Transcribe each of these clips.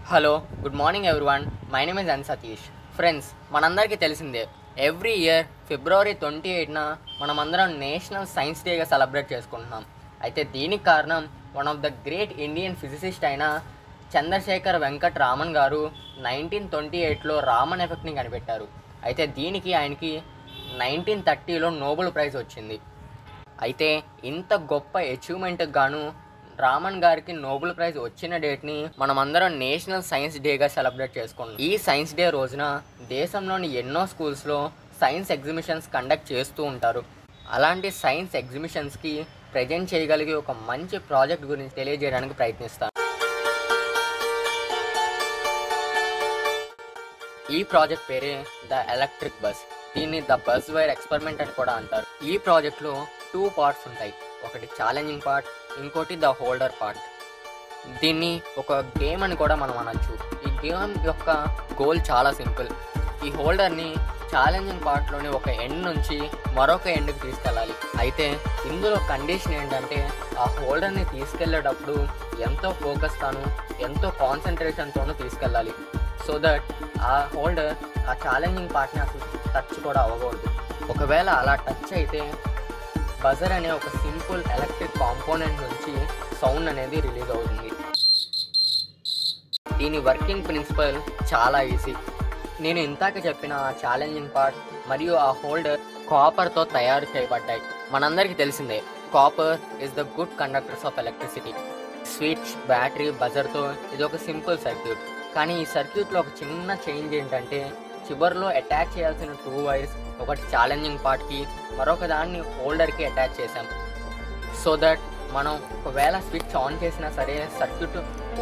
Hello good morning everyone. My name is an Satish. Friends, మనందరికీ తెలిసిందే every year February 28న మనమందరం national science డేగా celebrate చేసుకుంటున్నాం. అయితే దీనికి కారణం one of the great Indian physicist అయిన చంద్రశేఖర్ వెంకట్ రామన్ గారు 1928లో రామన్ ఎఫెక్ట్ని కనిపెట్టారు. అయితే దీనికి ఆయనకి 1930లో నోబెల్ ప్రైజ్ వచ్చింది. అయితే ఇంత గొప్ప అచీవ్మెంట్కి గాను రామన్ గారికి నోబెల్ ప్రైజ్ వచ్చిన డేట్ని మనమందరం నేషనల్ సైన్స్ డేగా సెలబ్రేట్ చేసుకున్నాం. ఈ సైన్స్ డే రోజున దేశంలోని ఎన్నో స్కూల్స్లో సైన్స్ ఎగ్జిబిషన్స్ కండక్ట్ చేస్తూ ఉంటారు. అలాంటి సైన్స్ ఎగ్జిబిషన్స్కి ప్రజెంట్ చేయగలిగే ఒక మంచి ప్రాజెక్ట్ గురించి తెలియజేయడానికి ప్రయత్నిస్తాను. ఈ ప్రాజెక్ట్ పేరే ద ఎలక్ట్రిక్ బస్. దీన్ని ద బస్ వైర్ ఎక్స్పెరిమెంట్ అని కూడా అంటారు. ఈ ప్రాజెక్ట్లో 2 పార్ట్స్ ఉంటాయి. ఒకటి ఛాలెంజింగ్ పార్ట్, ఇంకోటి ద హోల్డర్ పార్ట్. దీన్ని ఒక గేమ్ అని కూడా మనం అనొచ్చు. ఈ గేమ్ యొక్క గోల్ చాలా సింపుల్. ఈ హోల్డర్ని ఛాలెంజింగ్ పార్ట్లోని ఒక ఎండ్ నుంచి మరొక ఎండ్కి తీసుకెళ్ళాలి. అయితే ఇందులో కండిషన్ ఏంటంటే ఆ హోల్డర్ని తీసుకెళ్ళేటప్పుడు ఎంతో ఫోకస్తోనూ ఎంతో కాన్సన్ట్రేషన్తోనూ తీసుకెళ్ళాలి. సో దట్ ఆ హోల్డర్ ఆ ఛాలెంజింగ్ పార్ట్ని అసలు టచ్ కూడా అవ్వకూడదు. ఒకవేళ అలా టచ్ అయితే బజర్ అనే ఒక సింపుల్ ఎలక్ట్రిక్ కాంపోనెంట్ నుంచి సౌండ్ అనేది రిలీజ్ అవుతుంది. దీని వర్కింగ్ ప్రిన్సిపల్ చాలా ఈజీ. నేను ఇంతాక చెప్పిన ఆ ఛాలెంజింగ్ పార్ట్ మరియు ఆ హోల్డర్ కాపర్తో తయారు చేయబడ్డాయి. మనందరికీ తెలిసిందే copper is the good conductors of electricity. Switch, battery, బజర్తో ఇది ఒక సింపుల్ సర్క్యూట్. కానీ ఈ సర్క్యూట్లో ఒక చిన్న చేంజ్ ఏంటంటే చివరిలో అటాచ్ చేయాల్సిన 2 వైర్స్ ఒకటి ఛాలెంజింగ్ పార్ట్కి, మరొక దాన్ని హోల్డర్కి అటాచ్ చేసాం. సో దట్ మనం ఒకవేళ స్విచ్ ఆన్ చేసినా సరే సర్క్యూట్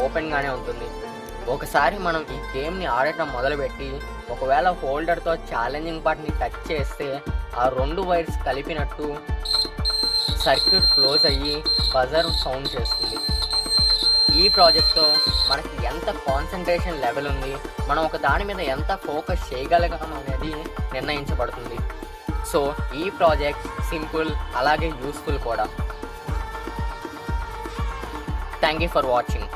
ఓపెన్గానే ఉంటుంది. ఒకసారి మనం ఈ గేమ్ని ఆడటం మొదలుపెట్టి ఒకవేళ హోల్డర్తో ఛాలెంజింగ్ పార్ట్ని టచ్ చేస్తే ఆ 2 వైర్స్ కలిపినట్టు సర్క్యూట్ క్లోజ్ అయ్యి బజర్ సౌండ్ చేస్తుంది. ఈ ప్రాజెక్ట్తో మనకి ఎంత కాన్సన్ట్రేషన్ లెవెల్ ఉంది, మనం ఒక దాని మీద ఎంత ఫోకస్ చేయగలగం అనేది నిర్ణయించబడుతుంది. సో ఈ ప్రాజెక్ట్ సింపుల్ అలాగే యూస్ఫుల్ కూడా. Thank you for watching.